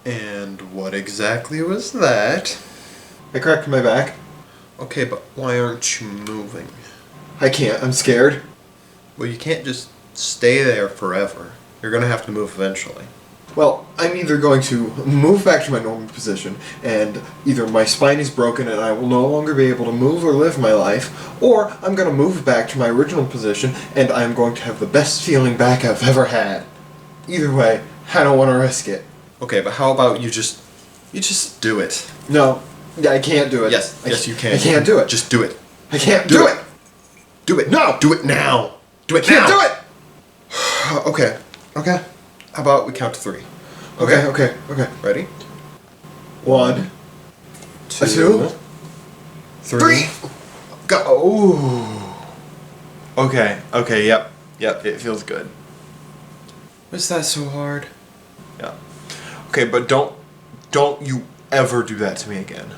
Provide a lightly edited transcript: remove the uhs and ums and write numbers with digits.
And what exactly was that? I cracked my back. Okay, but why aren't you moving? I can't, I'm scared. Well, you can't just stay there forever. You're gonna have to move eventually. Well, I'm either going to move back to my normal position, and either my spine is broken and I will no longer be able to move or live my life, or I'm going to move back to my original position and I'm going to have the best feeling back I've ever had. Either way, I don't want to risk it. Okay, but how about you just do it? No, I can't do it. Yes, you can. I can't do it. Just do it. I can't do it. Do it. No! Do it now. Do it I can't now. do it! Okay. Okay. How about we count to 3? Okay. Ready? 1, 2, 3. Go. Oh. Okay, yep, it feels good. Was that so hard? Yeah. Okay, but don't you ever do that to me again.